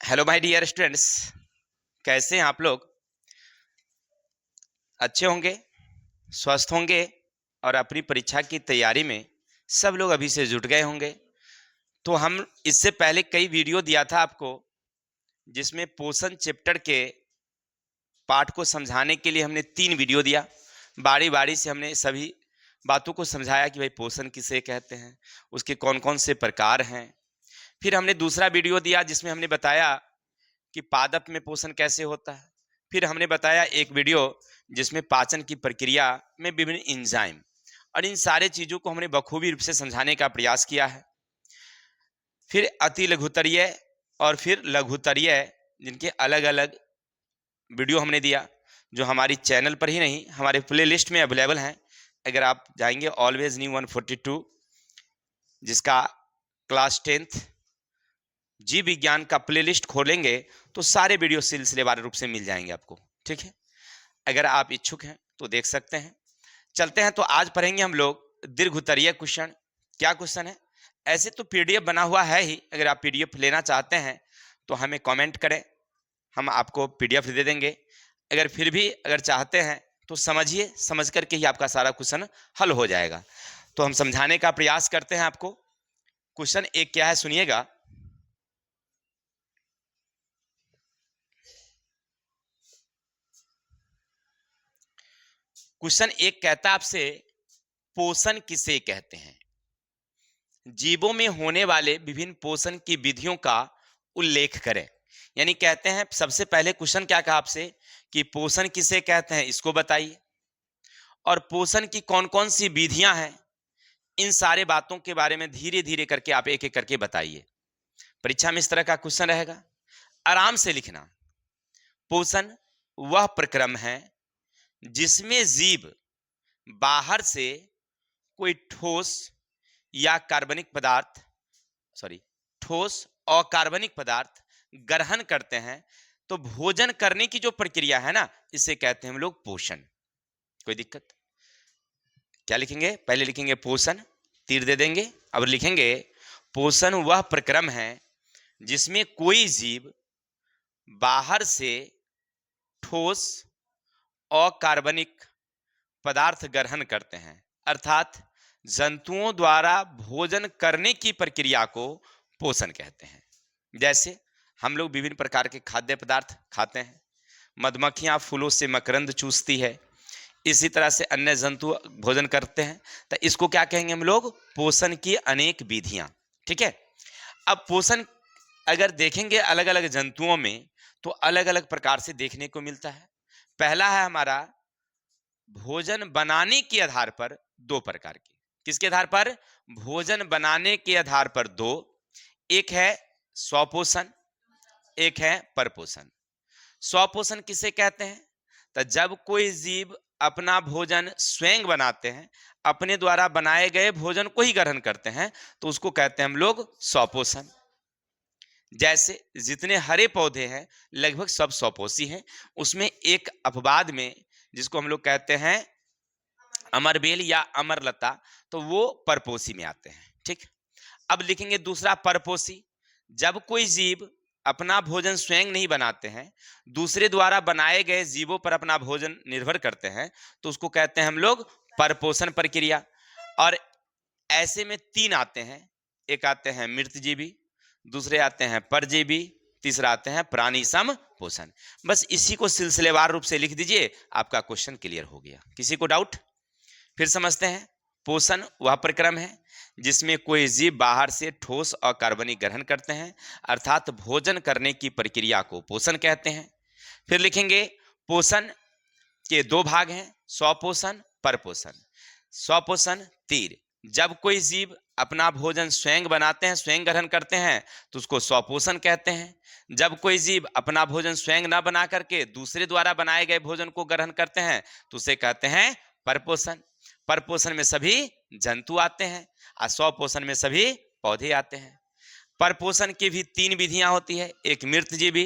Hello my dear students, कैसे हैं आप लोग? अच्छे होंगे, स्वस्थ होंगे और अपनी परीक्षा की तैयारी में सब लोग अभी से जुट गए होंगे। तो हम इससे पहले कई वीडियो दिया था आपको, जिसमें पोषण चैप्टर के पाठ को समझाने के लिए हमने 3 वीडियो दिया। बारी बारी से हमने सभी बातों को समझाया कि भाई पोषण किसे कहते हैं, उसके कौन कौन से प्रकार हैं। फिर हमने दूसरा वीडियो दिया जिसमें हमने बताया कि पादप में पोषण कैसे होता है। फिर हमने बताया एक वीडियो जिसमें पाचन की प्रक्रिया में विभिन्न एंजाइम, और इन सारे चीजों को हमने बखूबी रूप से समझाने का प्रयास किया है। फिर अति लघुतरीय और फिर लघुतरीय, जिनके अलग अलग वीडियो हमने दिया, जो हमारी चैनल पर ही नहीं हमारे प्ले लिस्ट में अवेलेबल हैं। अगर आप जाएंगे ऑलवेज न्यू 142, जिसका क्लास 10th जी विज्ञान का प्लेलिस्ट खोलेंगे तो सारे वीडियो सिलसिलेवार रूप से मिल जाएंगे आपको। ठीक है, अगर आप इच्छुक हैं तो देख सकते हैं। चलते हैं, तो आज पढ़ेंगे हम लोग दीर्घोत्तरीय क्वेश्चन। क्या क्वेश्चन है? ऐसे तो पीडीएफ बना हुआ है ही, अगर आप पीडीएफ लेना चाहते हैं तो हमें कमेंट करें, हम आपको पीडीएफ दे देंगे। अगर फिर भी अगर चाहते हैं तो समझिए, समझ करके ही आपका सारा क्वेश्चन हल हो जाएगा। तो हम समझाने का प्रयास करते हैं आपको। क्वेश्चन एक क्या है, सुनिएगा। क्वेश्चन एक कहता है आपसे, पोषण किसे कहते हैं? जीवों में होने वाले विभिन्न पोषण की विधियों का उल्लेख करें। यानी कहते हैं, सबसे पहले क्वेश्चन क्या कहा आपसे कि पोषण किसे कहते हैं, इसको बताइए, और पोषण की कौन कौन सी विधियां हैं, इन सारे बातों के बारे में धीरे धीरे करके आप एक एक करके बताइए। परीक्षा में इस तरह का क्वेश्चन रहेगा, आराम से लिखना। पोषण वह प्रक्रम है जिसमें जीव बाहर से कोई ठोस या कार्बनिक पदार्थ ठोस और कार्बनिक पदार्थ ग्रहण करते हैं। तो भोजन करने की जो प्रक्रिया है ना, इसे कहते हैं हम लोग पोषण। कोई दिक्कत? क्या लिखेंगे? पहले लिखेंगे पोषण, तीर दे देंगे। अब लिखेंगे पोषण वह प्रक्रम है जिसमें कोई जीव बाहर से ठोस और कार्बनिक पदार्थ ग्रहण करते हैं, अर्थात जंतुओं द्वारा भोजन करने की प्रक्रिया को पोषण कहते हैं। जैसे हम लोग विभिन्न प्रकार के खाद्य पदार्थ खाते हैं, मधुमक्खियां फूलों से मकरंद चूसती है, इसी तरह से अन्य जंतु भोजन करते हैं। तो इसको क्या कहेंगे हम लोग? पोषण की अनेक विधियां। ठीक है, अब पोषण अगर देखेंगे अलग अलग जंतुओं में तो अलग अलग प्रकार से देखने को मिलता है। पहला है हमारा भोजन बनाने के आधार पर दो प्रकार की। किसके आधार पर? भोजन बनाने के आधार पर दो, एक है स्वपोषण, एक है परपोषण। स्वपोषण किसे कहते हैं? तो जब कोई जीव अपना भोजन स्वयं बनाते हैं, अपने द्वारा बनाए गए भोजन को ही ग्रहण करते हैं, तो उसको कहते हैं हम लोग स्वपोषण। जैसे जितने हरे पौधे हैं लगभग सब स्वपोषी हैं। उसमें एक अपवाद में, जिसको हम लोग कहते हैं अमरबेल या अमरलता, तो वो परपोषी में आते हैं। ठीक, अब लिखेंगे दूसरा परपोषी। जब कोई जीव अपना भोजन स्वयं नहीं बनाते हैं, दूसरे द्वारा बनाए गए जीवों पर अपना भोजन निर्भर करते हैं, तो उसको कहते हैं हम लोग परपोषण प्रक्रिया। और ऐसे में 3 आते हैं, एक आते हैं मृतजीवी, दूसरे आते हैं परजीवी, तीसरा आते हैं प्राणी सम पोषण। बस इसी को सिलसिलेवार रूप से लिख दीजिए, आपका क्वेश्चन क्लियर हो गया। किसी को डाउट? फिर समझते हैं। पोषण वह प्रक्रम है जिसमें कोई जीव बाहर से ठोस और कार्बनिक ग्रहण करते हैं, अर्थात भोजन करने की प्रक्रिया को पोषण कहते हैं। फिर लिखेंगे पोषण के 2 भाग हैं, स्वपोषण, परपोषण। स्वपोषण तीर, जब कोई जीव अपना भोजन स्वयं बनाते हैं, स्वयं ग्रहण करते हैं, तो उसको स्वपोषण कहते हैं। जब कोई जीव अपना भोजन स्वयं न बना करके दूसरे द्वारा बनाए गए भोजन को ग्रहण करते हैं, तो उसे कहते हैं परपोषण। परपोषण में सभी जंतु आते हैं और स्वपोषण में सभी पौधे आते हैं। परपोषण की भी 3 विधियां होती है, एक मृतजीवी,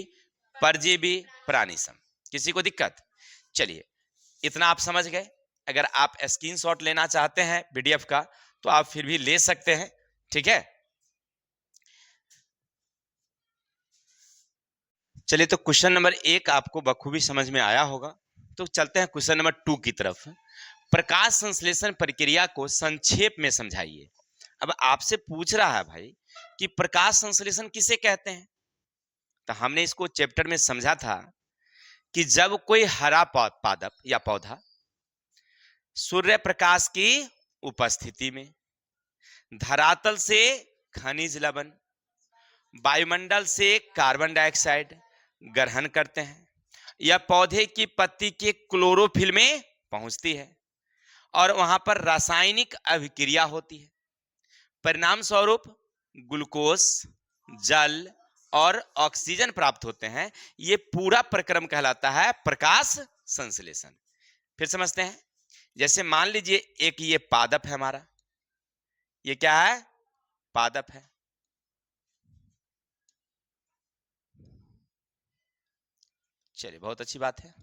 परजीवी, प्राणीसम। किसी को दिक्कत? चलिए, इतना आप समझ गए। अगर आप स्क्रीनशॉट लेना चाहते हैं पीडीएफ का तो आप फिर भी ले सकते हैं। ठीक है, चलिए, तो क्वेश्चन नंबर 1 आपको बखूबी समझ में आया होगा। तो चलते हैं क्वेश्चन नंबर 2 की तरफ। प्रकाश संश्लेषण प्रक्रिया को संक्षेप में समझाइए। अब आपसे पूछ रहा है भाई कि प्रकाश संश्लेषण किसे कहते हैं। तो हमने इसको चैप्टर में समझा था कि जब कोई हरा पादप या पौधा सूर्य प्रकाश की उपस्थिति में धरातल से खनिज लवण, वायुमंडल से कार्बन डाइऑक्साइड ग्रहण करते हैं, यह पौधे की पत्ती के क्लोरोफिल में पहुंचती है और वहां पर रासायनिक अभिक्रिया होती है। परिणाम स्वरूप ग्लूकोज, जल और ऑक्सीजन प्राप्त होते हैं। ये पूरा प्रक्रम कहलाता है प्रकाश संश्लेषण। फिर समझते हैं। जैसे मान लीजिए एक ये पादप है हमारा, ये क्या है, पादप है। चलिए, बहुत अच्छी बात है,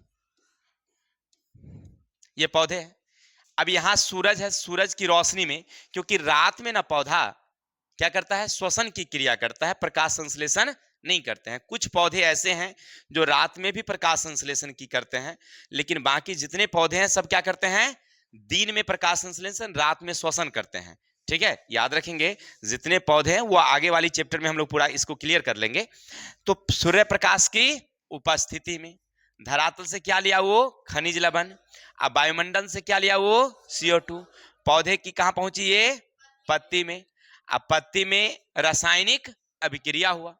ये पौधे हैं। अब यहां सूरज है, सूरज की रोशनी में, क्योंकि रात में ना पौधा क्या करता है, श्वसन की क्रिया करता है, प्रकाश संश्लेषण नहीं करते हैं। कुछ पौधे ऐसे हैं जो रात में भी प्रकाश संश्लेषण की करते हैं, लेकिन बाकी जितने पौधे हैं सब क्या करते हैं, दिन में प्रकाश संश्लेषण, रात में श्वसन करते हैं। ठीक है, याद रखेंगे। जितने पौधे हैं वो आगे वाली चैप्टर में हम लोग पूरा इसको क्लियर कर लेंगे। तो सूर्य प्रकाश की उपस्थिति में धरातल से क्या लिया, वो खनिज लवण, अब वायुमंडल से क्या लिया, वो CO2। पौधे की कहां पहुंची, ये पत्ती में। अब पत्ती में रासायनिक अभिक्रिया हुआ,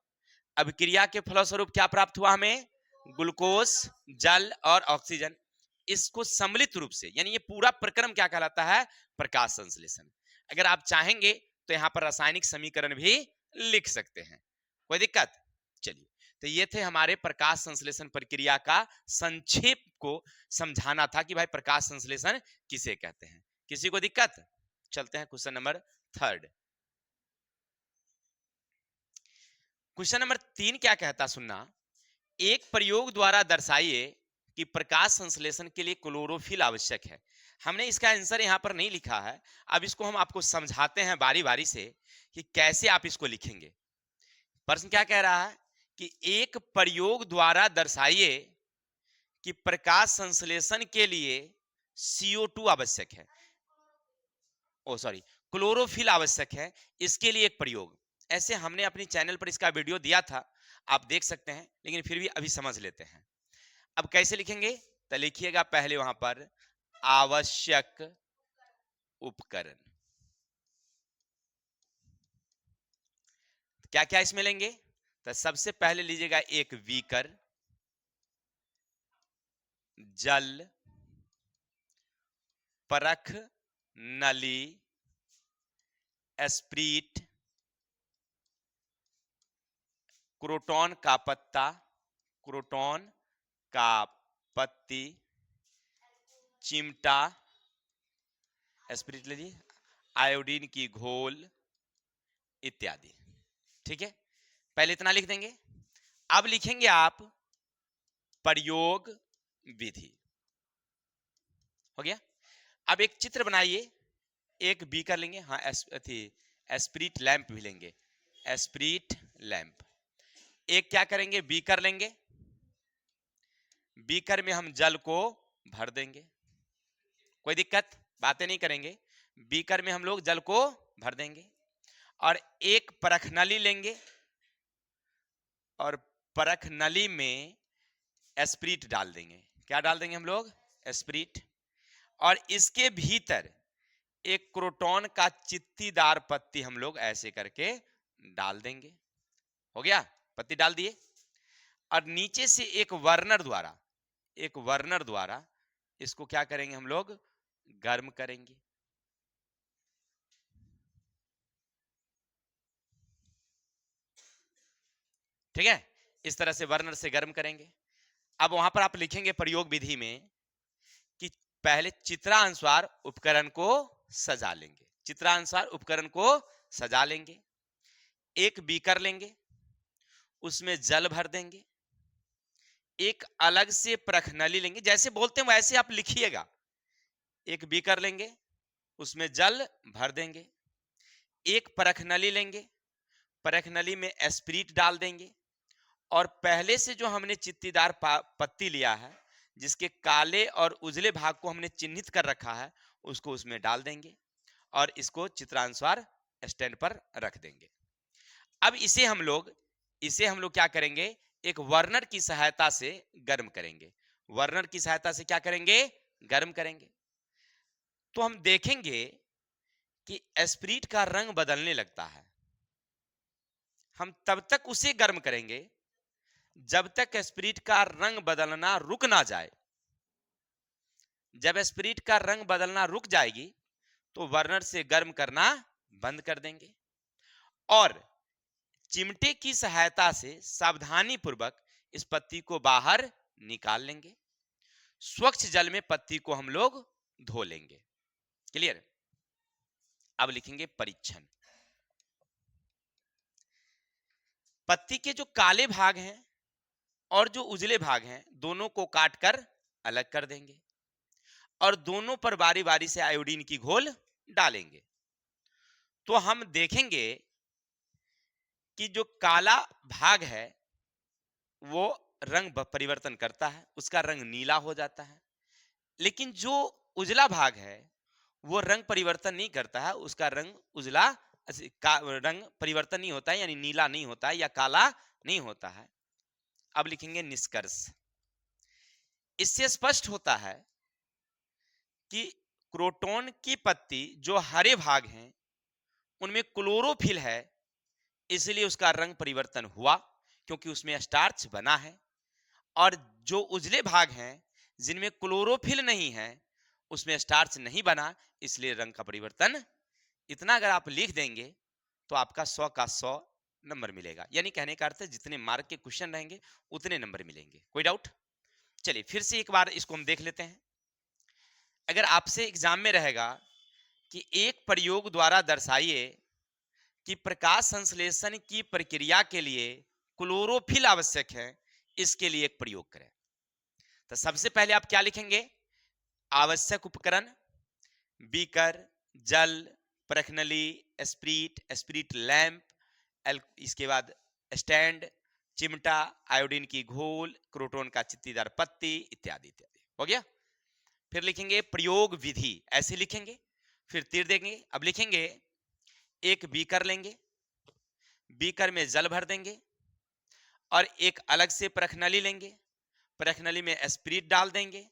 अभिक्रिया के फलस्वरूप क्या प्राप्त हुआ हमें, ग्लूकोज, जल और ऑक्सीजन। इसको सम्मिलित रूप से, यानी ये पूरा प्रक्रम क्या कहलाता है, प्रकाश संश्लेषण। अगर आप चाहेंगे तो यहां पर रासायनिक समीकरण भी लिख सकते हैं, कोई दिक्कत। चलिए, तो ये थे हमारे प्रकाश संश्लेषण प्रक्रिया का संक्षेप को समझाना था कि भाई प्रकाश संश्लेषण किसे कहते हैं। किसी को दिक्कत। चलते हैं क्वेश्चन नंबर 3। क्वेश्चन नंबर 3 क्या कहता, सुनना। एक प्रयोग द्वारा दर्शाइए कि प्रकाश संश्लेषण के लिए क्लोरोफिल आवश्यक है। हमने इसका आंसर यहां पर नहीं लिखा है। अब इसको हम आपको समझाते हैं बारी बारी से कि कैसे आप इसको लिखेंगे। प्रश्न क्या कह रहा है कि एक प्रयोग द्वारा दर्शाइए कि प्रकाश संश्लेषण के लिए CO2 आवश्यक है, ओ सॉरी, क्लोरोफिल आवश्यक है, इसके लिए एक प्रयोग। ऐसे हमने अपनी चैनल पर इसका वीडियो दिया था, आप देख सकते हैं, लेकिन फिर भी अभी समझ लेते हैं। अब कैसे लिखेंगे, तो लिखिएगा पहले वहां पर आवश्यक उपकरण। क्या क्या इसमें लेंगे, तो सबसे पहले लीजिएगा एक बीकर, जल, परख नली, स्प्रीट, क्रोटॉन का पत्ता, क्रोटॉन का पत्ती, चिमटा, स्प्रीट लीजिए, आयोडीन की घोल इत्यादि। ठीक है, पहले इतना लिख देंगे। अब लिखेंगे आप प्रयोग विधि। हो गया। अब एक चित्र बनाइए, एक बीकर लेंगे, हाँ एस्प्रीट लैंप भी लेंगे, एस्प्रीट लैंप। एक क्या करेंगे, बीकर लेंगे, बीकर में हम जल को भर देंगे, कोई दिक्कत, बातें नहीं करेंगे। बीकर में हम लोग जल को भर देंगे और एक परख नली लेंगे और परख नली में एस्प्रीट डाल देंगे। क्या डाल देंगे हम लोग, एस्प्रीट। और इसके भीतर एक क्रोटॉन का चित्तीदार पत्ती हम लोग ऐसे करके डाल देंगे। हो गया, पत्ती डाल दिए। और नीचे से एक वर्नर द्वारा इसको क्या करेंगे, हम लोग गर्म करेंगे। ठीक है, इस तरह से वर्नर से गर्म करेंगे। अब वहां पर आप लिखेंगे प्रयोग विधि में कि पहले चित्रानुसार उपकरण को सजा लेंगे, चित्रानुसार उपकरण को सजा लेंगे। एक बीकर लेंगे, उसमें जल भर देंगे, एक अलग से परख नली लेंगे, जैसे बोलते हैं वैसे आप लिखिएगा। एक बीकर लेंगे, उसमें जल भर देंगे, एक परख नली लेंगे, परख नली में एस्प्रीट डाल देंगे और पहले से जो हमने चित्तीदार पत्ती लिया है, जिसके काले और उजले भाग को हमने चिन्हित कर रखा है, उसको उसमें डाल देंगे और इसको चित्रानुसार स्टैंड पर रख देंगे। अब इसे हम लोग क्या करेंगे, एक बर्नर की सहायता से गर्म करेंगे। बर्नर की सहायता से क्या करेंगे, गर्म करेंगे। तो हम देखेंगे कि स्प्रीट का रंग बदलने लगता है। हम तब तक उसे गर्म करेंगे जब तक स्प्रीट का रंग बदलना रुक ना जाए। जब स्प्रीट का रंग बदलना रुक जाएगी तो बर्नर से गर्म करना बंद कर देंगे और चिमटे की सहायता से सावधानी पूर्वक इस पत्ती को बाहर निकाल लेंगे। स्वच्छ जल में पत्ती को हम लोग धो लेंगे। क्लियर? अब लिखेंगे परीक्षण। पत्ती के जो काले भाग हैं और जो उजले भाग हैं, दोनों को काटकर अलग कर देंगे और दोनों पर बारी बारी से आयोडीन की घोल डालेंगे। तो हम देखेंगे कि जो काला भाग है वो रंग परिवर्तन करता है, उसका रंग नीला हो जाता है। लेकिन जो उजला भाग है वो रंग परिवर्तन नहीं करता है, उसका रंग उजला रंग परिवर्तन नहीं होता है, यानी नीला नहीं होता है या काला नहीं होता है। अब लिखेंगे निष्कर्ष। इससे स्पष्ट होता है कि क्रोटोन की पत्ती जो हरे भाग हैं उनमें क्लोरोफिल है, इसलिए उसका रंग परिवर्तन हुआ क्योंकि उसमें स्टार्च बना है। और जो उजले भाग हैं जिनमें क्लोरोफिल नहीं है उसमें स्टार्च नहीं बना, इसलिए रंग का परिवर्तन। इतना अगर आप लिख देंगे तो आपका 100 का 100 नंबर मिलेगा। यानी कहने का अर्थ है जितने मार्क के क्वेश्चन रहेंगे उतने नंबर मिलेंगे। कोई डाउट? चलिए फिर से एक बार इसको हम देख लेते हैं। अगर आपसे एग्जाम में रहेगा कि एक प्रयोग द्वारा दर्शाइए कि प्रकाश संश्लेषण की प्रक्रिया के लिए क्लोरोफिल आवश्यक है, इसके लिए एक प्रयोग करें, तो सबसे पहले आप क्या लिखेंगे? आवश्यक उपकरण, बीकर, जल, प्रखनली, स्प्रीट लैंप, इसके बाद स्टैंड, चिमटा, आयोडीन की घोल, क्रोटोन का चित्तीदार पत्ती इत्यादि इत्यादि। हो गया? फिर लिखेंगे प्रयोग विधि, ऐसे लिखेंगे, फिर तीर देंगे। अब लिखेंगे एक बीकर लेंगे, बीकर में जल भर देंगे और एक अलग से प्रखनली लेंगे, प्रखनली में स्प्रीट डाल देंगे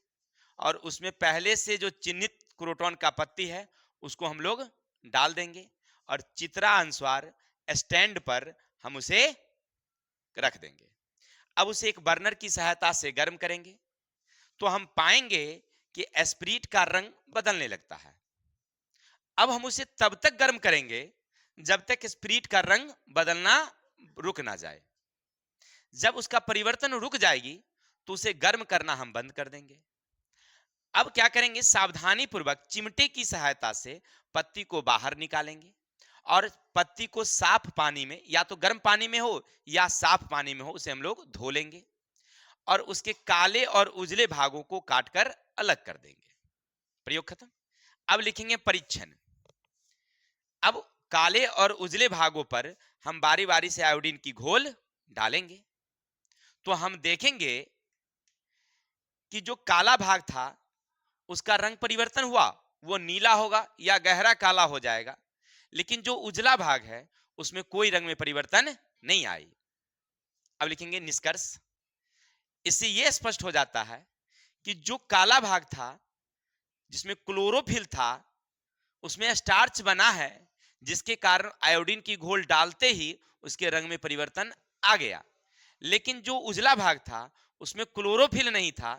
और उसमें पहले से जो चिन्हित क्रोटोन का पत्ती है उसको हम लोग डाल देंगे और चित्रानुसार स्टैंड पर हम उसे रख देंगे। अब उसे एक बर्नर की सहायता से गर्म करेंगे तो हम पाएंगे कि स्प्रीट का रंग बदलने लगता है। अब हम उसे तब तक गर्म करेंगे जब तक स्प्रीट का रंग बदलना रुक ना जाए। जब उसका परिवर्तन रुक जाएगी तो उसे गर्म करना हम बंद कर देंगे। अब क्या करेंगे? सावधानी पूर्वक चिमटे की सहायता से पत्ती को बाहर निकालेंगे और पत्ती को साफ पानी में, या तो गर्म पानी में हो या साफ पानी में हो, उसे हम लोग धो लेंगे और उसके काले और उजले भागों को काटकर अलग कर देंगे। प्रयोग खत्म। अब लिखेंगे परीक्षण। अब काले और उजले भागों पर हम बारी बारी से आयोडीन की घोल डालेंगे तो हम देखेंगे कि जो काला भाग था उसका रंग परिवर्तन हुआ, वो नीला होगा या गहरा काला हो जाएगा। लेकिन जो उजला भाग है उसमें कोई रंग में परिवर्तन नहीं आई। अब लिखेंगे निष्कर्ष। इससे यह स्पष्ट हो जाता है कि जो काला भाग था जिसमें क्लोरोफिल था उसमें स्टार्च बना है, जिसके कारण आयोडीन की घोल डालते ही उसके रंग में परिवर्तन आ गया। लेकिन जो उजला भाग था उसमें क्लोरोफिल नहीं था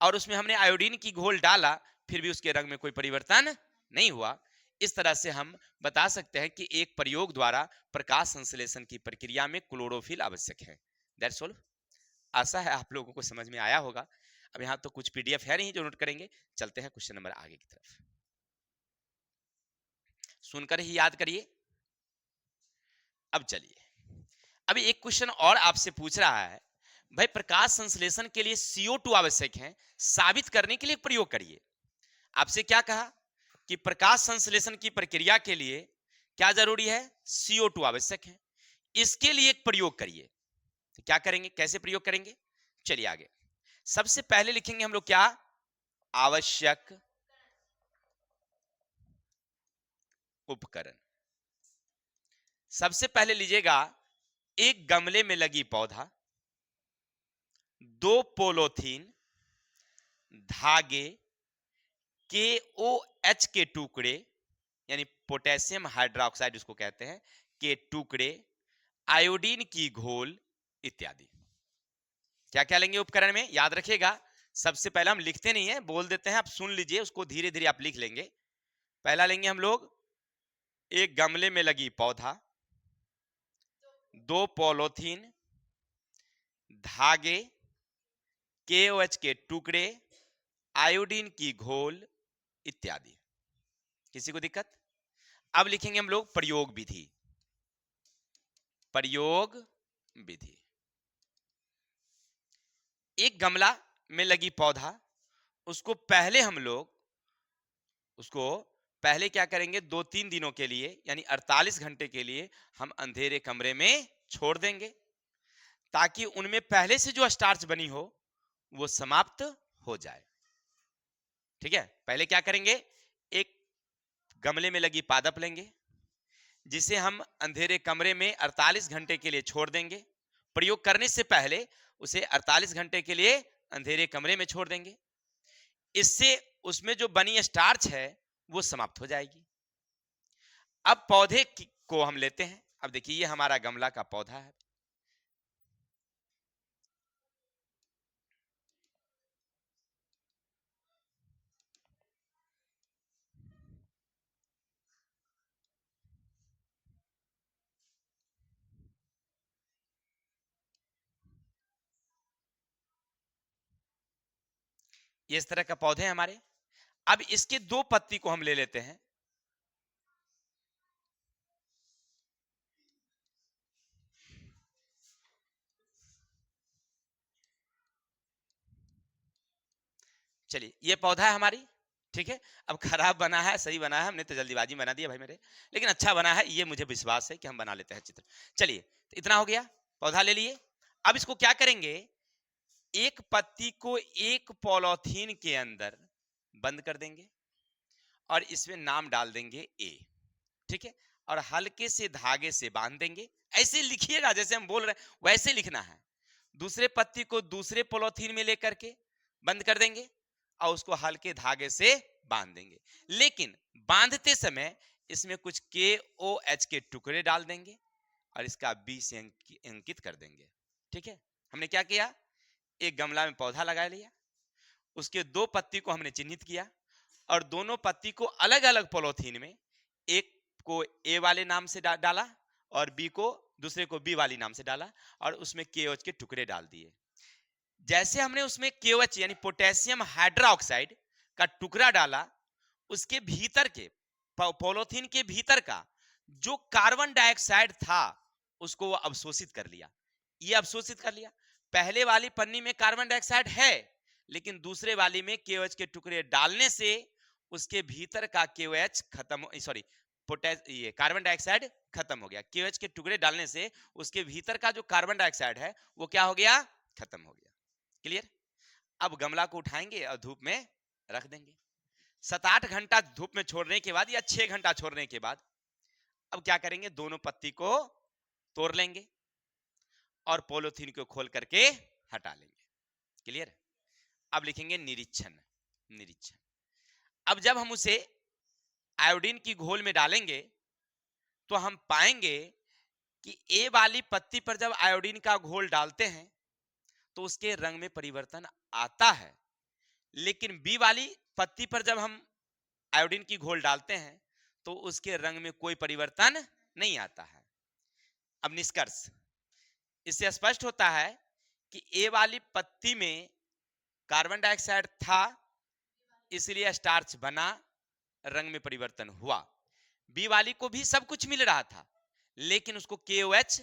और उसमें हमने आयोडीन की घोल डाला, फिर भी उसके रंग में कोई परिवर्तन नहीं हुआ। इस तरह से हम बता सकते हैं कि एक प्रयोग द्वारा प्रकाश संश्लेषण की प्रक्रिया में क्लोरोफिल आवश्यक है। That's all. आशा है आप लोगों को समझ में आया होगा। अब यहाँ तो कुछ पीडीएफ है नहीं जो नोट करेंगे, चलते हैं क्वेश्चन नंबर आगे की तरफ। सुनकर ही याद करिए। अब चलिए, अभी एक क्वेश्चन और आपसे पूछ रहा है, भाई प्रकाश संश्लेषण के लिए CO2 आवश्यक है, साबित करने के लिए प्रयोग करिए। आपसे क्या कहा कि प्रकाश संश्लेषण की प्रक्रिया के लिए क्या जरूरी है? CO2 आवश्यक है। इसके लिए एक प्रयोग करिए। तो क्या करेंगे, कैसे प्रयोग करेंगे, चलिए आगे। सबसे पहले लिखेंगे हम लोग क्या, आवश्यक उपकरण। सबसे पहले लीजिएगा, एक गमले में लगी पौधा, 2 पोलोथीन, धागे, KOH के टुकड़े, यानी पोटेशियम हाइड्रोक्साइड उसको कहते हैं, के टुकड़े, आयोडीन की घोल इत्यादि। क्या क्या लेंगे उपकरण में, याद रखिएगा। सबसे पहले हम लिखते नहीं है, बोल देते हैं, आप सुन लीजिए, उसको धीरे धीरे आप लिख लेंगे। पहला लेंगे हम लोग, एक गमले में लगी पौधा, 2 पॉलीथीन, धागे, KOH के टुकड़े, आयोडीन की घोल इत्यादि। किसी को दिक्कत? अब लिखेंगे हम लोग प्रयोग विधि। प्रयोग विधि, एक गमला में लगी पौधा, उसको पहले हम लोग उसको पहले क्या करेंगे, 2-3 दिनों के लिए यानी 48 घंटे के लिए हम अंधेरे कमरे में छोड़ देंगे, ताकि उनमें पहले से जो स्टार्च बनी हो वो समाप्त हो जाए। ठीक है, पहले क्या करेंगे, एक गमले में लगी पादप लेंगे, जिसे हम अंधेरे कमरे में 48 घंटे के लिए छोड़ देंगे। प्रयोग करने से पहले उसे 48 घंटे के लिए अंधेरे कमरे में छोड़ देंगे। इससे उसमें जो बनी स्टार्च है वो समाप्त हो जाएगी। अब पौधे को हम लेते हैं। अब देखिए, ये हमारा गमला का पौधा है। ये इस तरह का पौधे हैं हमारे। अब इसके 2 पत्ती को हम ले लेते हैं। चलिए, ये पौधा है हमारी, ठीक है। अब खराब बना है, सही बना है, हमने तो जल्दीबाजी में बना दिया भाई मेरे, लेकिन अच्छा बना है, ये मुझे विश्वास है कि हम बना लेते हैं चित्र। चलिए, तो इतना हो गया, पौधा ले लिए। अब इसको क्या करेंगे, एक पत्ती को एक पॉलीथीन के अंदर बंद कर देंगे और इसमें नाम डाल देंगे ए, ठीक है, और हल्के से धागे से बांध देंगे। ऐसे लिखिएगा जैसे हम बोल रहे हैं वैसे लिखना है। दूसरे पत्ती को दूसरे पॉलीथीन में लेकर के बंद कर देंगे और उसको हल्के धागे से बांध देंगे, लेकिन बांधते समय इसमें कुछ KOH के टुकड़े डाल देंगे और इसका बी से अंकित कर देंगे। ठीक है, हमने क्या किया, एक गमला में पौधा लगा लिया, उसके 2 पत्ती को हमने चिन्हित किया और दोनों पत्ती को अलग अलग पॉलीथीन में, एक को ए वाले नाम से डाला और बी को, दूसरे को बी वाली नाम से डाला और उसमें KOH के टुकड़े डाल दिए। जैसे हमने उसमें KOH यानी पोटेशियम हाइड्रोक्साइड का टुकड़ा डाला, उसके भीतर के पॉलीथीन के भीतर का जो कार्बन डाइऑक्साइड था उसको वो अवशोषित कर लिया। ये अवशोषित कर लिया। पहले वाली पन्नी में कार्बन डाइऑक्साइड है, लेकिन दूसरे वाली में KOH के टुकड़े डालने से उसके भीतर का KOH खत्म, सॉरी, ये कार्बन डाइऑक्साइड खत्म हो गया। KOH के टुकड़े डालने से उसके भीतर का जो कार्बन डाइऑक्साइड है वो क्या हो गया, खत्म हो गया। क्लियर? अब गमला को उठाएंगे और धूप में रख देंगे। 7-8 घंटा धूप में छोड़ने के बाद या 6 घंटा छोड़ने के बाद अब क्या करेंगे, दोनों पत्ती को तोड़ लेंगे और पॉलीथीन को खोल करके हटा लेंगे। क्लियर? अब लिखेंगे निरीक्षण। निरीक्षण, अब जब हम उसे आयोडीन की घोल में डालेंगे तो हम पाएंगे कि ए वाली पत्ती पर जब आयोडीन का घोल डालते हैं तो उसके रंग में परिवर्तन आता है, लेकिन बी वाली पत्ती पर जब हम आयोडीन की घोल डालते हैं तो उसके रंग में कोई परिवर्तन नहीं आता है। अब निष्कर्ष, इससे स्पष्ट होता है कि ए वाली पत्ती में कार्बन डाइऑक्साइड था, इसलिए स्टार्च बना, रंग में परिवर्तन हुआ। बी वाली को भी सब कुछ मिल रहा था, लेकिन उसको KOH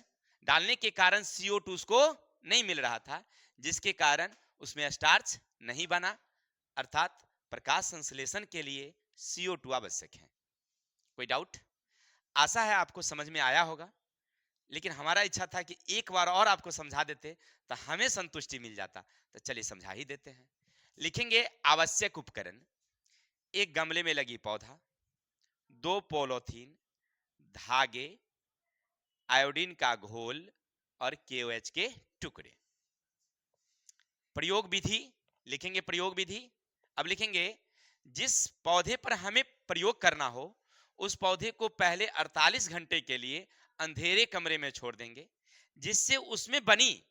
डालने के कारण CO2 उसको नहीं मिल रहा था, जिसके कारण उसमें स्टार्च नहीं बना। अर्थात प्रकाश संश्लेषण के लिए CO2 आवश्यक है। कोई डाउट? आशा है आपको समझ में आया होगा, लेकिन हमारा इच्छा था कि एक बार और आपको समझा देते तो हमें संतुष्टि मिल जाता। तो चलिए समझा ही देते हैं। लिखेंगे आवश्यक उपकरण, एक गमले में लगी पौधा, 2 पॉलीथीन, धागे, आयोडीन का घोल और KOH के टुकड़े। प्रयोग विधि, लिखेंगे प्रयोग विधि। अब लिखेंगे जिस पौधे पर हमें प्रयोग करना हो उस पौधे को पहले 48 घंटे के लिए अंधेरे कमरे में छोड़ देंगे, जिससे उसमें बनी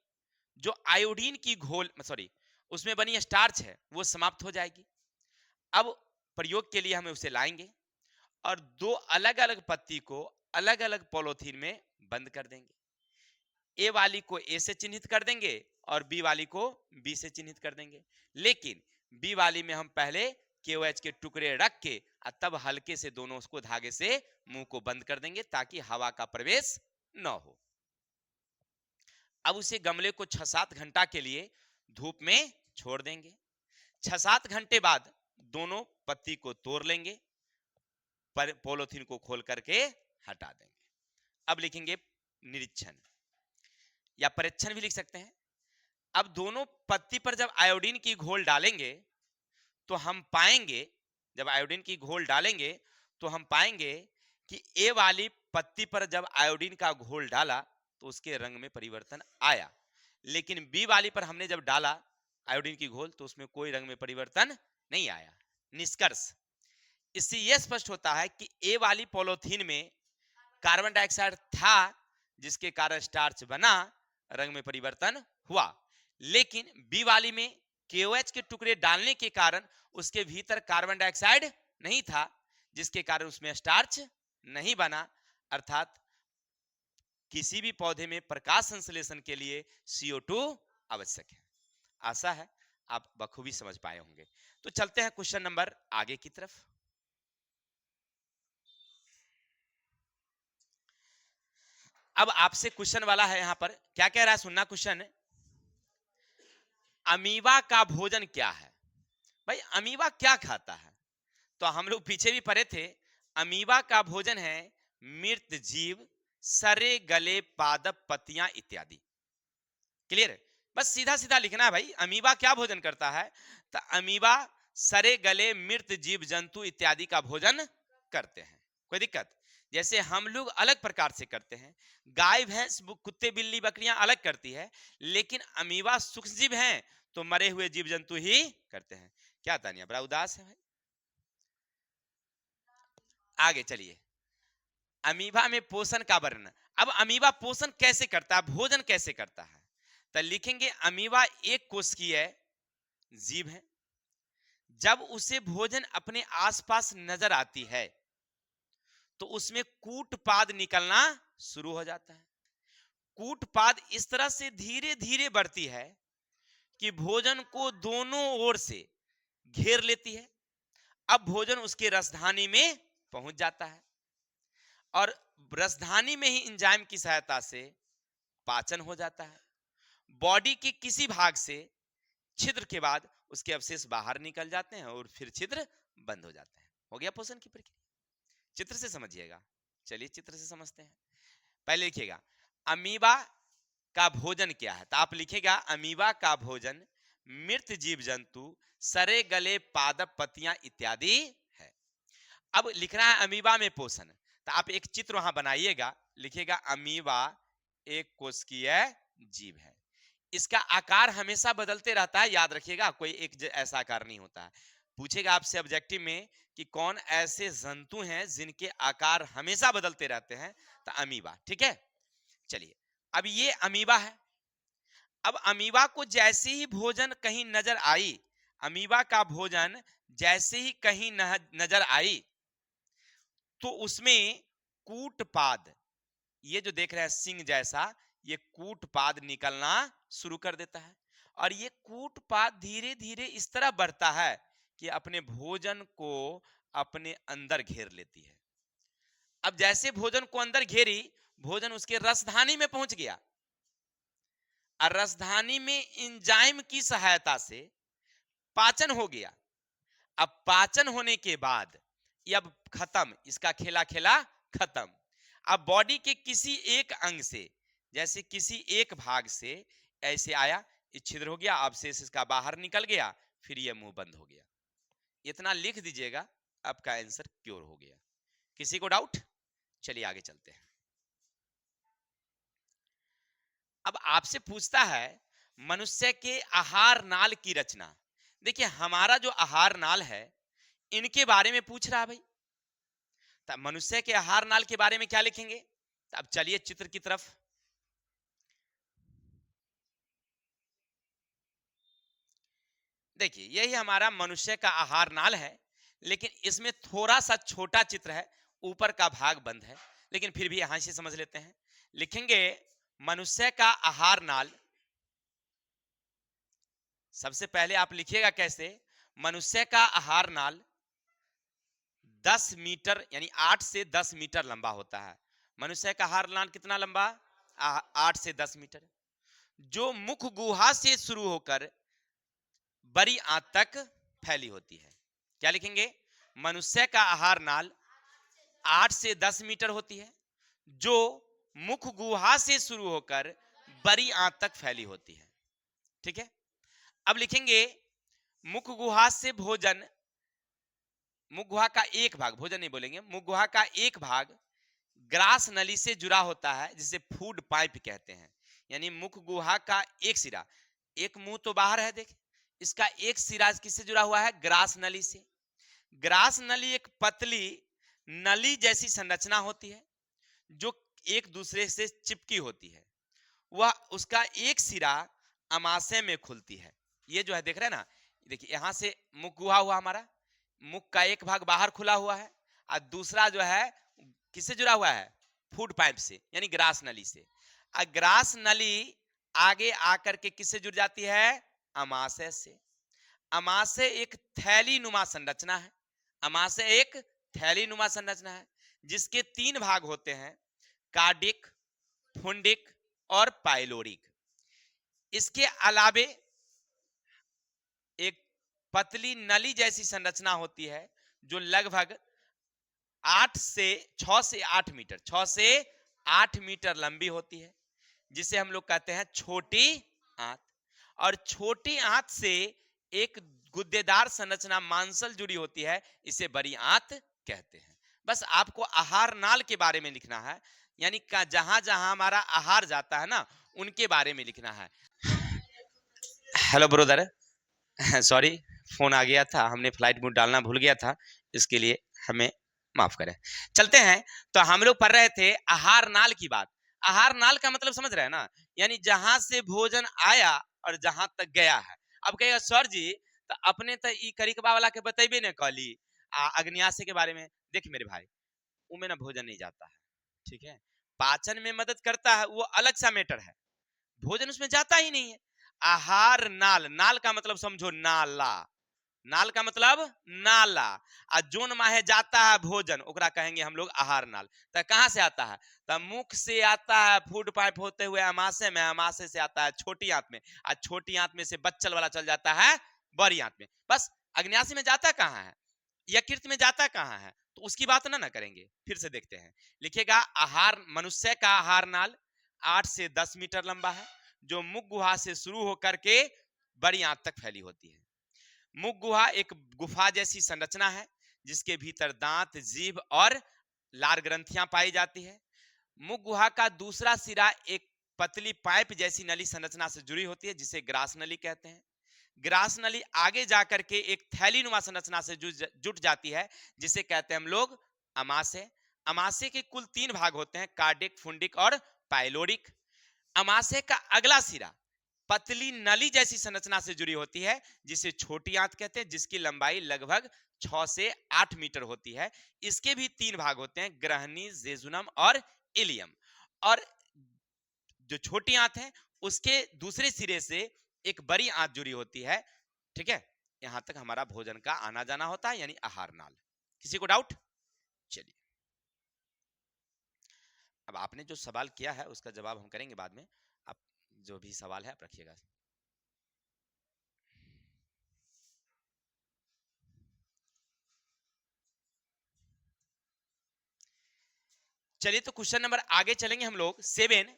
जो आयोडीन की घोल सॉरी उसमें बनी स्टार्च है वो समाप्त हो जाएगी। अब प्रयोग के लिए हमें उसे लाएंगे और 2 अलग अलग पत्ती को अलग अलग पॉलीथीन में बंद कर देंगे। ए वाली को ए से चिन्हित कर देंगे और बी वाली को बी से चिन्हित कर देंगे, लेकिन बी वाली में हम पहले KOH के टुकड़े रख के और तब हल्के से दोनों उसको धागे से मुंह को बंद कर देंगे ताकि हवा का प्रवेश न हो। अब उसे गमले को 6-7 घंटा के लिए धूप में छोड़ देंगे। 6-7 घंटे बाद दोनों पत्ती को तोड़ लेंगे, पर पॉलीथीन को खोल करके हटा देंगे। अब लिखेंगे निरीक्षण या परीक्षण भी लिख सकते हैं। अब दोनों पत्ती पर जब आयोडीन की घोल डालेंगे तो हम पाएंगे, जब आयोडीन की घोल डालेंगे तो हम पाएंगे कि ए वाली पत्ती पर जब आयोडीन का घोल डाला तो उसके रंग में परिवर्तन आया, लेकिन बी वाली पर हमने जब डाला आयोडीन की घोल तो उसमें कोई रंग में परिवर्तन नहीं आया। निष्कर्ष, इससे यह स्पष्ट होता है कि ए वाली पॉलीथीन में कार्बन डाइऑक्साइड था जिसके कारण स्टार्च बना, रंग में परिवर्तन हुआ, लेकिन बी वाली में KOH के टुकड़े डालने के कारण उसके भीतर कार्बन डाइऑक्साइड नहीं था जिसके कारण उसमें स्टार्च नहीं बना। अर्थात किसी भी पौधे में प्रकाश संश्लेषण के लिए CO2 आवश्यक है। आशा है आप बखूबी समझ पाए होंगे। तो चलते हैं क्वेश्चन नंबर आगे की तरफ। अब आपसे क्वेश्चन वाला है, यहां पर क्या कह रहा है सुनना क्वेश्चन। अमीबा का भोजन क्या है? भाई अमीबा क्या खाता है? तो हम लोग पीछे भी पढ़े थे, अमीबा का भोजन है मृत जीव, सरे गले पादप पत्तियां इत्यादि। क्लियर? बस सीधा सीधा लिखना है भाई, अमीबा क्या भोजन करता है। तो अमीबा सरे गले मृत जीव जंतु इत्यादि का भोजन करते हैं। कोई दिक्कत? जैसे हम लोग अलग प्रकार से करते हैं, गाय भैंस कुत्ते बिल्ली बकरियां अलग करती है, लेकिन अमीबा सूक्ष्मजीव हैं तो मरे हुए जीव जंतु ही करते हैं। क्या तानिया बड़ा उदास है भाई? आगे चलिए, अमीबा में पोषण का वर्णन। अब अमीबा पोषण कैसे करता है, भोजन कैसे करता है? तो लिखेंगे अमीबा एक कोशिकीय जीव है। जब उसे भोजन अपने आसपास नजर आती है तो उसमें कूटपाद निकलना शुरू हो जाता है। कूटपाद इस तरह से धीरे धीरे बढ़ती है कि भोजन को दोनों ओर से घेर लेती है। अब भोजन उसके रसधानी में पहुंच जाता है और रसधानी में ही एंजाइम की सहायता से पाचन हो जाता है। बॉडी के किसी भाग से छिद्र के बाद उसके अवशेष बाहर निकल जाते हैं और फिर छिद्र बंद हो जाते हैं। हो गया पोषण की प्रक्रिया। चित्र से समझिएगा। चलिए चित्र से समझते हैं। पहले लिखिएगा अमीबा का भोजन क्या है। तो आप लिखेगा अमीबा का भोजन मृत जीव जंतु, सरे गले पादप पत्तियां इत्यादि है। अब लिखना है अमीबा में पोषण, तो आप एक चित्र वहां बनाइएगा। लिखिएगा अमीबा एक कोशिकीय जीव है। इसका आकार हमेशा बदलते रहता है, याद रखिएगा, कोई एक ऐसा आकार नहीं होता है। पूछेगा आपसे ऑब्जेक्टिव में कि कौन ऐसे जंतु हैं जिनके आकार हमेशा बदलते रहते हैं, तो अमीबा। ठीक है, चलिए अब ये अमीबा है। अब अमीबा को जैसे ही भोजन कहीं नजर आई, अमीबा का भोजन जैसे ही कहीं नजर आई तो उसमें कूटपाद, ये जो देख रहे हैं सिंह जैसा, ये कूटपाद निकलना शुरू कर देता है। और ये कूटपाद धीरे धीरे इस तरह बढ़ता है कि अपने भोजन को अपने अंदर घेर लेती है। अब जैसे भोजन को अंदर घेरी, भोजन उसके रसधानी में पहुंच गया और रसधानी में एंजाइम की सहायता से पाचन हो गया। अब पाचन होने के बाद ये अब खत्म, इसका खेला खेला खत्म। अब बॉडी के किसी एक अंग से, जैसे किसी एक भाग से ऐसे आया, ये छिद्र हो गया, अवशेष इसका बाहर निकल गया, फिर ये मुंह बंद हो गया। इतना लिख दीजिएगा, आपका आंसर क्योर हो गया। किसी को डाउट? चलिए आगे चलते हैं। अब आपसे पूछता है मनुष्य के आहार नाल की रचना। देखिए हमारा जो आहार नाल है इनके बारे में पूछ रहा है भाई। तब मनुष्य के आहार नाल के बारे में क्या लिखेंगे? अब चलिए चित्र की तरफ। देखिए यही हमारा मनुष्य का आहार नाल है, लेकिन इसमें थोड़ा सा छोटा चित्र है, ऊपर का भाग बंद है, लेकिन फिर भी यहां से समझ लेते हैं। लिखेंगे मनुष्य का आहार नाल। सबसे पहले आप लिखिएगा कैसे, मनुष्य का आहार नाल 10 मीटर यानी 8 से 10 मीटर लंबा होता है। मनुष्य का आहार नाल कितना लंबा? 8 से 10 मीटर, जो मुख गुहा से शुरू होकर बड़ी आंत तक फैली होती है। क्या लिखेंगे? मनुष्य का आहार नाल 8 से 10 मीटर होती है, जो मुख गुहा से शुरू होकर बड़ी आंत तक फैली होती है। ठीक है, अब लिखेंगे मुख गुहा से भोजन, मुख गुहा का एक भाग, भोजन नहीं बोलेंगे, मुख गुहा का एक भाग ग्रास नली से जुड़ा होता है, जिसे फूड पाइप कहते हैं। यानी मुख गुहा का एक सिरा, एक मुंह तो बाहर है देख, इसका एक सिरा किससे जुड़ा हुआ है? ग्रास नली से। ग्रास नली एक पतली नली जैसी संरचना होती है, जो एक दूसरे से चिपकी होती है। वह उसका एक सिरा अमाशय में खुलती है। ये जो है देख रहे हैं ना, देखिए यहां से मुख गुहा हुआ हमारा, मुख का एक भाग बाहर खुला हुआ है, और दूसरा जो है किससे जुड़ा हुआ है? फूड पाइप से, यानी ग्रास नली से। ग्रास नली आगे आकर के किससे जुड़ जाती है? अमाशय से। अमाशय एक थैली नुमा संरचना है। अमाशय एक थैली नुमा संरचना है, जिसके 3 भाग होते हैं, कार्डिक, फुंडिक और पाइलोरिक। इसके अलावे एक पतली नली जैसी संरचना होती है, जो लगभग 6 से 8 मीटर, 6 से 8 मीटर लंबी होती है, जिसे हम लोग कहते हैं छोटी आंत। और छोटी आंत से एक गुद्देदार संरचना मांसल जुड़ी होती है, इसे बड़ी आंत कहते हैं। बस आपको आहार नाल के बारे में लिखना है, यानी जहां जहां हमारा आहार जाता है ना, उनके बारे में लिखना है। हेलो ब्रदर, सॉरी, फोन आ गया था, हमने फ्लाइट मोड डालना भूल गया था, इसके लिए हमें माफ करें। चलते हैं, तो हम लोग पढ़ रहे थे आहार नाल की बात। आहार नाल का मतलब समझ रहे हैं ना, यानी जहां से भोजन आया और जहां तक गया है। अब कहेगा सर जी, तो अपने तो ई करिकबा वाला के बतेबे न कली अग्न्याशय के बारे में। देखिए मेरे भाई, उनमें ना भोजन नहीं जाता है, ठीक है, पाचन में मदद करता है, वो अलग सा मैटर है, भोजन उसमें जाता ही नहीं है। आहार नाल, नाल का मतलब समझो नाला, नाल का मतलब नाला, आ जोन माहे जाता है भोजन, ओकरा कहेंगे हम लोग आहार नाल। तो कहां से आता है? तो मुख से आता है, फूड पाइप होते हुए अमाशय में, अमाशय से आता है छोटी आंत में, और छोटी आंत में से बच्चल वाला चल जाता है बड़ी आंत में। बस अग्न्याशय में जाता कहां है, यकृत में जाता कहां है, तो उसकी बात ना करेंगे। फिर से देखते हैं, लिखिएगा आहार, मनुष्य का आहार नाल 8 से 10 मीटर लंबा है, जो मुख गुहा से शुरू होकर के बड़ी आंत तक फैली होती है। मुख गुहा एक गुफा जैसी संरचना है, जिसके भीतर दांत, जीभ और लार ग्रंथियां पाई जाती है। मुख गुहा का दूसरा सिरा एक पतली पाइप जैसी नली संरचना से जुड़ी होती है, जिसे ग्रास नली कहते हैं। ग्रास नली आगे जाकर के एक थैली नुमा संरचना से जुट जाती है, जिसे कहते हैं हम लोग अमाशय। अमाशय के कुल 3 भाग होते हैं, कार्डिक, फुंडिक और पाइलोरिक। अमाशय का अगला सिरा पतली नली जैसी संरचना से जुड़ी होती है, जिसे छोटी आंत कहते हैं, जिसकी लंबाई लगभग 6 से 8 मीटर होती है। इसके भी 3 भाग होते हैं, ग्रहणी, जेजुनम और इलियम। और जो छोटी आंत है, उसके दूसरे सिरे से एक बड़ी आंत जुड़ी होती है। ठीक है, यहां तक हमारा भोजन का आना जाना होता है, यानी आहार नाल। किसी को डाउट? चलिए, अब आपने जो सवाल किया है उसका जवाब हम करेंगे बाद में। आप जो भी सवाल है आप रखिएगा। चलिए तो क्वेश्चन नंबर आगे चलेंगे हम लोग 7।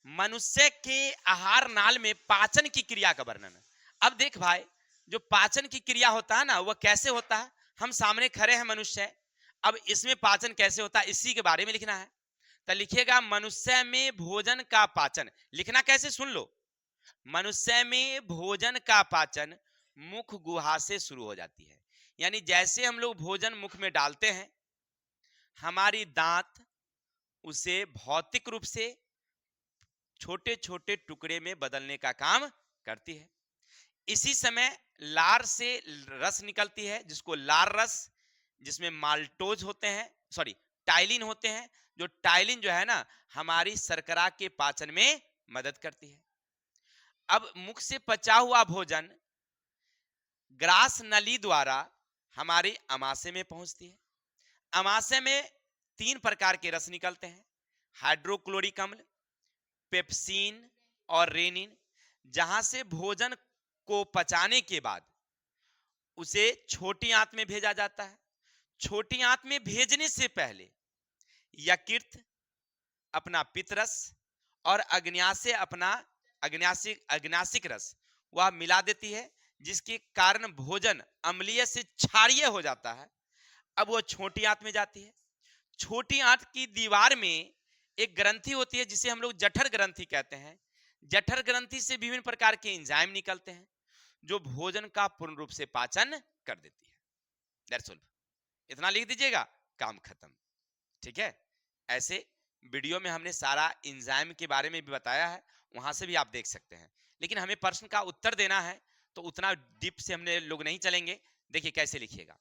मनुष्य के आहार नाल में पाचन की क्रिया का वर्णन। अब देख भाई, जो पाचन की क्रिया होता है ना, वह कैसे होता है। हम सामने खड़े हैं मनुष्य, अब इसमें पाचन कैसे होता है इसी के बारे में लिखना है। तो लिखिएगा मनुष्य में भोजन का पाचन। लिखना कैसे सुन लो। मनुष्य में भोजन का पाचन मुख गुहा से शुरू हो जाती है। यानी जैसे हम लोग भोजन मुख में डालते हैं, हमारी दांत उसे भौतिक रूप से छोटे छोटे टुकड़े में बदलने का काम करती है। इसी समय लार से रस निकलती है, जिसको लार रस, जिसमें माल्टोज होते हैं, सॉरी टाइलिन होते हैं। जो टाइलिन जो है ना, हमारी शर्करा के पाचन में मदद करती है। अब मुख से पचा हुआ भोजन ग्रास नली द्वारा हमारी अमाशय में पहुंचती है। अमाशय में 3 प्रकार के रस निकलते हैं, हाइड्रोक्लोरिक अम्ल, पेप्सिन और रेनिन। जहां से भोजन को पचाने के बाद उसे छोटी आंत में भेजा जाता है। छोटी आंत में भेजने से पहले यकृत अपना पित्तरस और अग्न्याशय अपना अग्नाशिक रस वह मिला देती है, जिसके कारण भोजन अम्लीय से क्षारीय हो जाता है। अब वह छोटी आंत में जाती है। छोटी आंत की दीवार में एक ग्रंथि होती है, जिसे हम लोग जठर ग्रंथि कहते हैं। जठर ग्रंथि से विभिन्न प्रकार के एंजाइम निकलते हैं, जो भोजन का पूर्ण रूप से पाचन कर देती है। That's all. इतना लिख दीजिएगा, काम खत्म। ठीक है। ऐसे वीडियो में हमने सारा एंजाइम के बारे में भी बताया है, वहां से भी आप देख सकते हैं। लेकिन हमें प्रश्न का उत्तर देना है, तो उतना डीप से हमने लोग नहीं चलेंगे। देखिए कैसे लिखिएगा।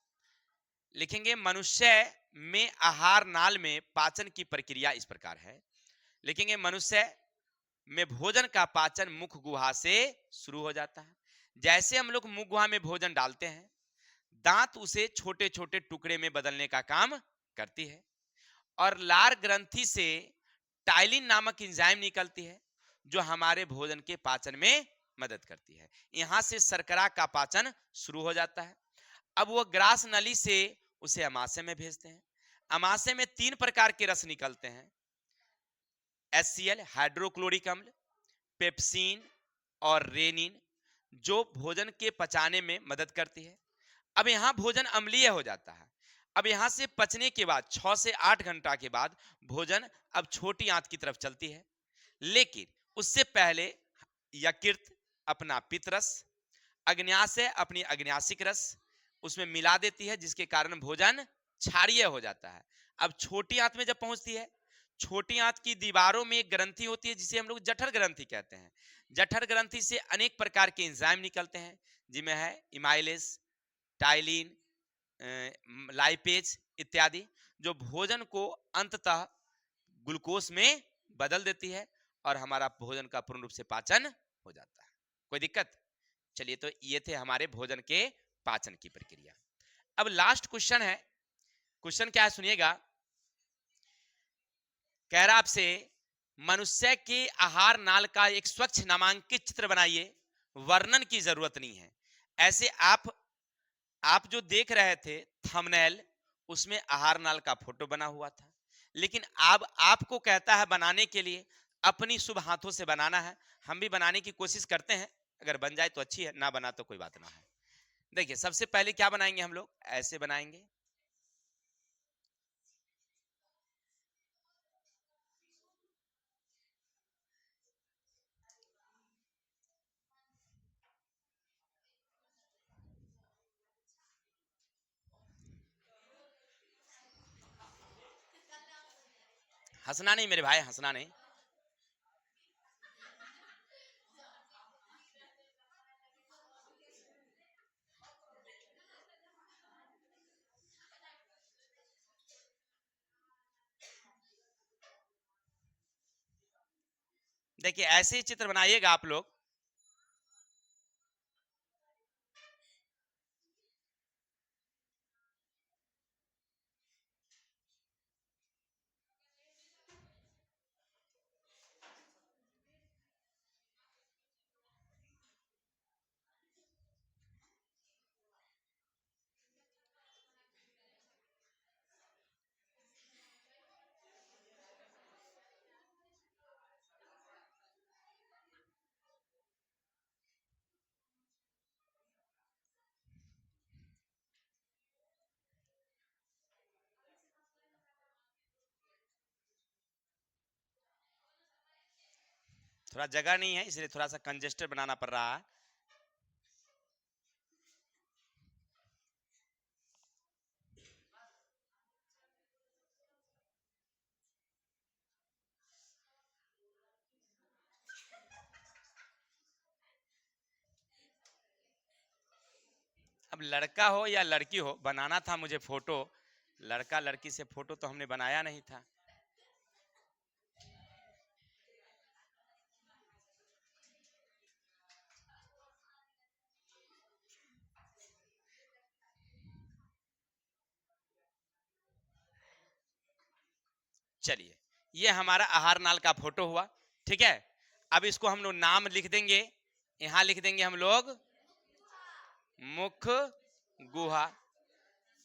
लिखेंगे मनुष्य में आहार नाल में पाचन की प्रक्रिया इस प्रकार है। लिखेंगे मनुष्य में भोजन का पाचन मुख गुहा से शुरू हो जाता है। जैसे हम लोग मुख गुहा में भोजन डालते हैं, दांत उसे छोटे छोटे टुकड़े में बदलने का काम करती है, और लार ग्रंथि से टाइलिन नामक एंजाइम निकलती है, जो हमारे भोजन के पाचन में मदद करती है। यहां से शर्करा का पाचन शुरू हो जाता है। अब वो ग्रास नली से उसे अमाशय में भेजते हैं। अमाशय में 3 प्रकार के रस निकलते हैं, HCl हाइड्रोक्लोरिक अम्ल, पेप्सिन और रेनिन, जो भोजन के पचाने में मदद करती है। अब यहां भोजन अम्लीय हो जाता है। अब यहां से पचने के बाद 6 से 8 घंटा के बाद भोजन अब छोटी आंत की तरफ चलती है। लेकिन उससे पहले यकृत अपना पित्तरस, अग्न्याशय अपनी अग्न्याशिक रस उसमें मिला देती है, जिसके कारण भोजन क्षारीय हो जाता है। अब छोटी आंत में जब पहुंचती है, छोटी आंत की दीवारों में एक ग्रंथि होती है, जिसे हम लोग जठर ग्रंथि कहते हैं। जठर ग्रंथि से अनेक प्रकार के एंजाइम निकलते हैं, जिनमें है इमाइलेज, टाइलिन, लाइपेज इत्यादि, जो भोजन को अंततः ग्लूकोज में बदल देती है, और हमारा भोजन का पूर्ण रूप से पाचन हो जाता है। कोई दिक्कत? चलिए, तो ये थे हमारे भोजन के पाचन की प्रक्रिया। अब लास्ट क्वेश्चन है। क्वेश्चन क्या है सुनिएगा। कह रहा आपसे मनुष्य के आहार नाल का एक स्वच्छ नामांकित चित्र बनाइए, वर्णन की जरूरत नहीं है। ऐसे आप जो देख रहे थे थंबनेल, उसमें आहार नाल का फोटो बना हुआ था। लेकिन अब आपको कहता है बनाने के लिए अपनी शुभ हाथों से बनाना है। हम भी बनाने की कोशिश करते हैं, अगर बन जाए तो अच्छी है, ना बना तो कोई बात ना है। देखिए सबसे पहले क्या बनाएंगे हम लोग, ऐसे बनाएंगे। हंसना नहीं मेरे भाई, हंसना नहीं। देखिए ऐसे ही चित्र बनाइएगा आप लोग। थोड़ा जगह नहीं है इसलिए थोड़ा सा कंजेस्टेड बनाना पड़ रहा है। अब लड़का हो या लड़की हो, बनाना था मुझे फोटो। लड़का लड़की से फोटो तो हमने बनाया नहीं था। चलिए, ये हमारा आहार नाल का फोटो हुआ। ठीक है, अब इसको हम लोग नाम लिख देंगे। यहां लिख देंगे हम लोग मुख गुहा,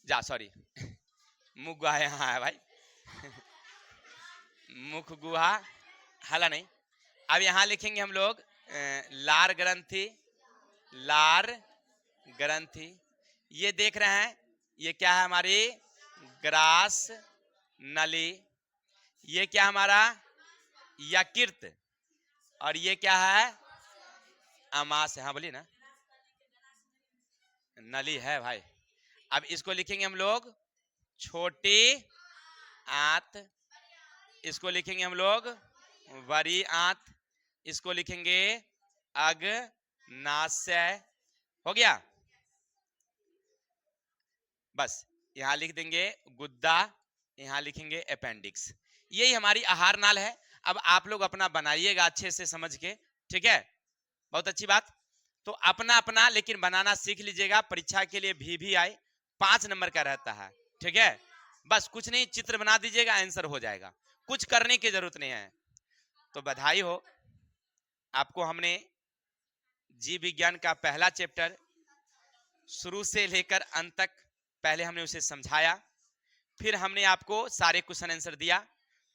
जा सॉरी मुख गुहा यहाँ है भाई मुख गुहा, हाला नहीं। अब यहां लिखेंगे हम लोग लार ग्रंथि, लार ग्रंथि। ये देख रहे हैं, ये क्या है हमारी ग्रास नली। ये क्या हमारा यकृत, और ये क्या है अमाशय। हाँ बोलिए ना, नली है भाई। अब इसको लिखेंगे हम लोग छोटी आंत, इसको लिखेंगे हम लोग बड़ी आंत, इसको लिखेंगे अग्नाशय। हो गया, बस यहां लिख देंगे गुद्दा, यहां लिखेंगे अपेंडिक्स। यही हमारी आहार नाल है। अब आप लोग अपना बनाइएगा अच्छे से समझ के, ठीक है, बहुत अच्छी बात। तो अपना अपना लेकिन बनाना सीख लीजिएगा, परीक्षा के लिए भी आए 5 नंबर का रहता है। ठीक है, बस कुछ नहीं, चित्र बना दीजिएगा, आंसर हो जाएगा, कुछ करने की जरूरत नहीं है। तो बधाई हो आपको, हमने जीव विज्ञान का पहला चैप्टर शुरू से लेकर अंत तक पहले हमने उसे समझाया, फिर हमने आपको सारे क्वेश्चन आंसर दिया।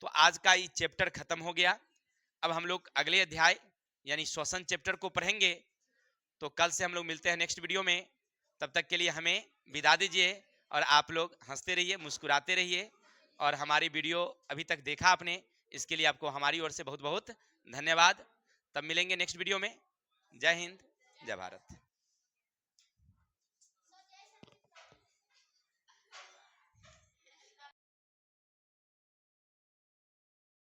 तो आज का ये चैप्टर खत्म हो गया। अब हम लोग अगले अध्याय यानी श्वसन चैप्टर को पढ़ेंगे। तो कल से हम लोग मिलते हैं नेक्स्ट वीडियो में। तब तक के लिए हमें विदा दीजिए, और आप लोग हंसते रहिए, मुस्कुराते रहिए, और हमारी वीडियो अभी तक देखा आपने, इसके लिए आपको हमारी ओर से बहुत बहुत धन्यवाद। तब मिलेंगे नेक्स्ट वीडियो में। जय हिंद, जय भारत।